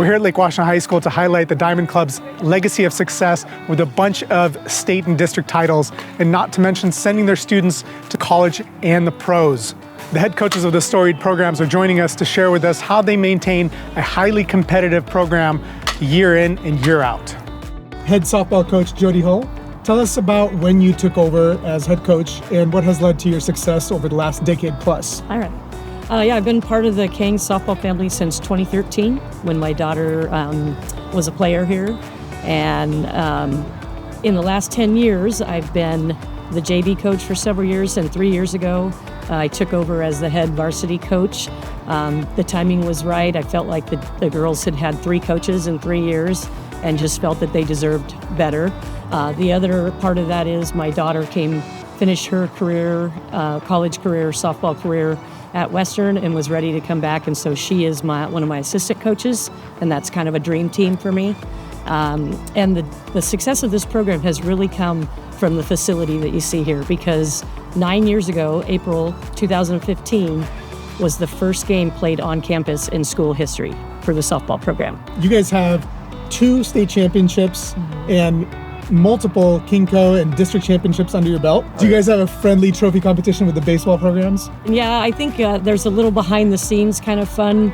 We're here at Lake Washington High School to highlight the Diamond Club's legacy of success with a bunch of state and district titles, and not to mention sending their students to college and the pros. The head coaches of the storied programs are joining us to share with us how they maintain a highly competitive program year in and year out. Head softball coach Jodee, tell us about when you took over as head coach and what has led to your success over the last decade plus. All right. I've been part of the Kangs softball family since 2013 when my daughter was a player here. And in the last 10 years, I've been the JV coach for several years, and 3 years ago, I took over as the head varsity coach. The timing was right. I felt like the girls had had 3 coaches in 3 years and just felt that they deserved better. The other part of that is my daughter finished her career, college career, softball career at Western, and was ready to come back, and so she is one of my assistant coaches, and that's kind of a dream team for me. And the success of this program has really come from the facility that you see here, because 9 years ago, April 2015, was the first game played on campus in school history for the softball program. You guys have 2 state championships and multiple KingCo and district championships under your belt. Do you guys have a friendly trophy competition with the baseball programs? Yeah, I think there's a little behind the scenes kind of fun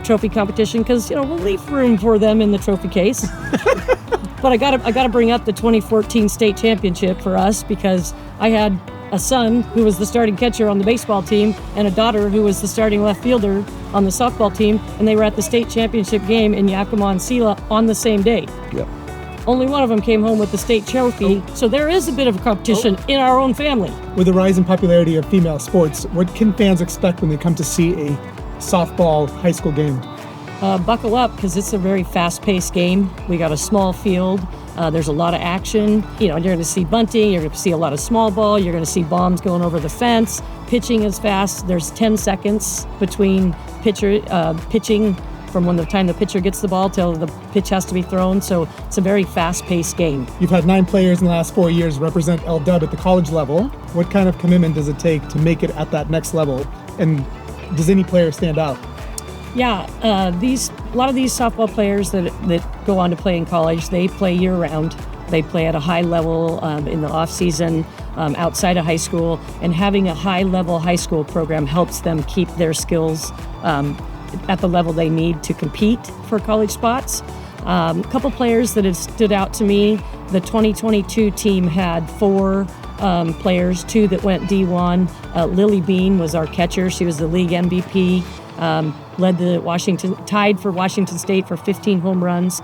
trophy competition, because we'll leave room for them in the trophy case. But I gotta bring up the 2014 state championship for us, because I had a son who was the starting catcher on the baseball team and a daughter who was the starting left fielder on the softball team, and they were at the state championship game in Yakima and Sela on the same day. Yep. Only one of them came home with the state trophy, so there is a bit of a competition in our own family. With the rise in popularity of female sports, what can fans expect when they come to see a softball high school game? Buckle up, because it's a very fast-paced game. We got a small field. There's a lot of action. You're going to see bunting. You're going to see a lot of small ball. You're going to see bombs going over the fence. Pitching is fast. There's 10 seconds between pitching from when the time the pitcher gets the ball till the pitch has to be thrown. So it's a very fast-paced game. You've had 9 players in the last 4 years represent LW at the college level. What kind of commitment does it take to make it at that next level? And does any player stand out? Yeah, a lot of these softball players that go on to play in college, they play year-round. They play at a high level in the off-season, outside of high school, and having a high-level high school program helps them keep their skills at the level they need to compete for college spots. A couple players that have stood out to me, the 2022 team had 4 players, 2 that went D1. Lily Bean was our catcher. She was the league MVP. Tied for Washington State for 15 home runs.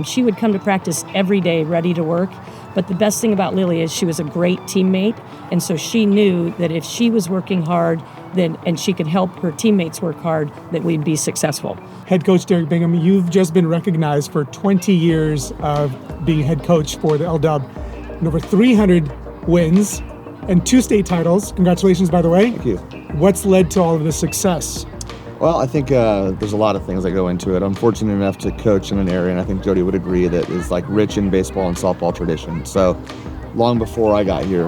She would come to practice every day ready to work. But the best thing about Lily is she was a great teammate, and so she knew that if she was working hard and she could help her teammates work hard, that we'd be successful. Head coach Derek Bingham, you've just been recognized for 20 years of being head coach for the LW, and over 300 wins and 2 state titles. Congratulations, by the way. Thank you. What's led to all of this success? Well, I think there's a lot of things that go into it. I'm fortunate enough to coach in an area, and I think Jodee would agree, that is like rich in baseball and softball tradition. So long before I got here,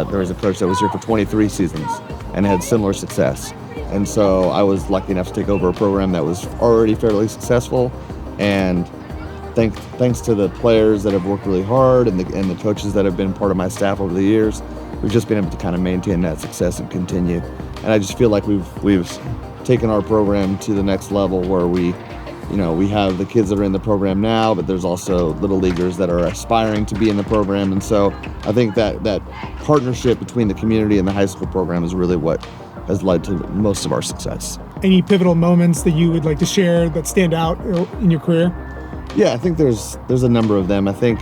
there was a coach that was here for 23 seasons and had similar success. And so I was lucky enough to take over a program that was already fairly successful. And thanks to the players that have worked really hard and the coaches that have been part of my staff over the years, we've just been able to kind of maintain that success and continue. And I just feel like we've taken our program to the next level, where we have the kids that are in the program now, but there's also little leaguers that are aspiring to be in the program. And so I think that partnership between the community and the high school program is really what has led to most of our success. Any pivotal moments that you would like to share that stand out in your career? Yeah, I think there's a number of them. I think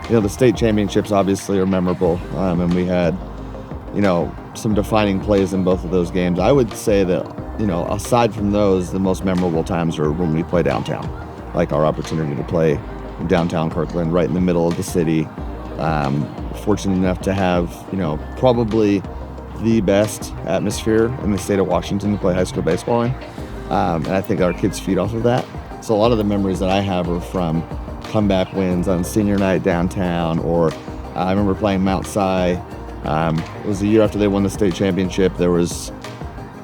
the state championships obviously are memorable, and we had some defining plays in both of those games. I would say that aside from those, the most memorable times are when we play downtown, like our opportunity to play in downtown Kirkland, right in the middle of the city. Fortunate enough to have probably the best atmosphere in the state of Washington to play high school baseball in, and I think our kids feed off of that. So a lot of the memories that I have are from comeback wins on senior night downtown, or I remember playing Mount Si. It was the year after they won the state championship. There was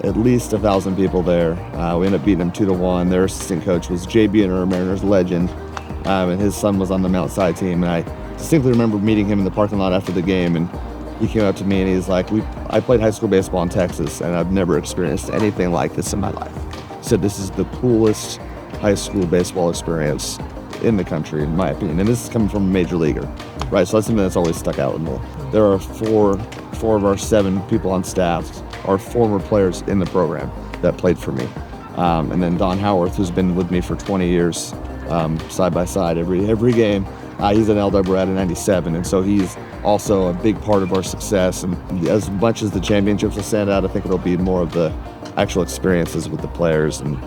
at least 1,000 people there. We ended up beating them 2-1. Their assistant coach was JB, and our Mariners legend, and his son was on the Mount Si team. And I distinctly remember meeting him in the parking lot after the game, and he came up to me and he's like, I played high school baseball in Texas, and I've never experienced anything like this in my life. He said, this is the coolest high school baseball experience in the country, in my opinion. And this is coming from a major leaguer, right? So that's something that's always stuck out with me. There are four of our 7 people on staff are former players in the program that played for me. And then Don Howarth, who's been with me for 20 years, side by side every game. He's an LWHS in '97, and so he's also a big part of our success. And as much as the championships will stand out, I think it'll be more of the actual experiences with the players and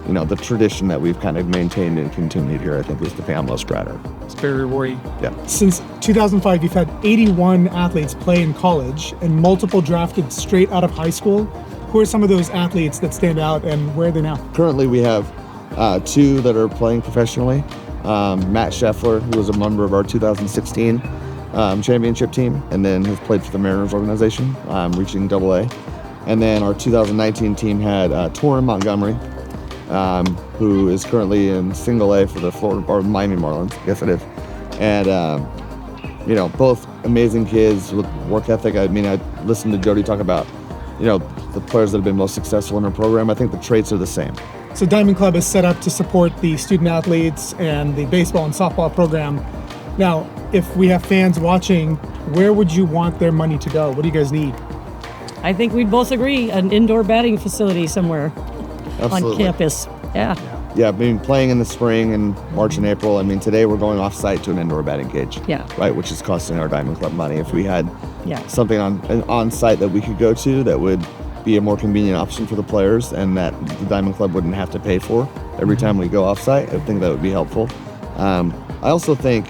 the tradition that we've kind of maintained and continued here, I think, is the thing I'm most proud of. It's very rewarding. Yeah. Since 2005, you've had 81 athletes play in college and multiple drafted straight out of high school. Who are some of those athletes that stand out, and where are they now? Currently, we have 2 that are playing professionally. Matt Scheffler, who was a member of our 2016 championship team, and then has played for the Mariners organization, reaching AA. And then our 2019 team had Torrin Montgomery, who is currently in single A for the Florida or Miami Marlins, I guess it is. And both amazing kids with work ethic. I mean, I listened to Jodee talk about, the players that have been most successful in her program. I think the traits are the same. So Diamond Club is set up to support the student athletes and the baseball and softball program. Now, if we have fans watching, where would you want their money to go? What do you guys need? I think we'd both agree, an indoor batting facility somewhere Absolutely. on campus. Yeah. Yeah, I've been playing in the spring and March and April. I mean, today we're going off-site to an indoor batting cage. Yeah. Right, which is costing our Diamond Club money. If we had something on-site that we could go to that would be a more convenient option for the players and that the Diamond Club wouldn't have to pay for every time we go off-site, I think that would be helpful. I also think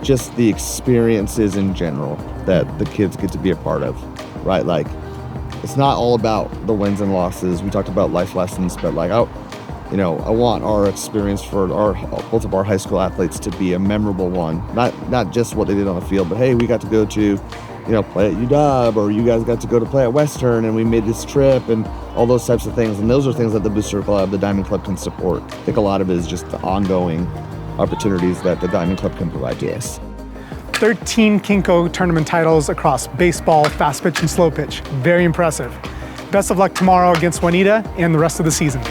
just the experiences in general that the kids get to be a part of, right? Like, it's not all about the wins and losses. We talked about life lessons, but like, I want our experience for both of our high school athletes to be a memorable one. Not just what they did on the field, but hey, we got to go to, play at UW, or you guys got to go to play at Western, and we made this trip, and all those types of things. And those are things that the Booster Club, the Diamond Club, can support. I think a lot of it is just the ongoing opportunities that the Diamond Club can provide to us. 13 KingCo tournament titles across baseball, fast pitch, and slow pitch. Very impressive. Best of luck tomorrow against Juanita and the rest of the season.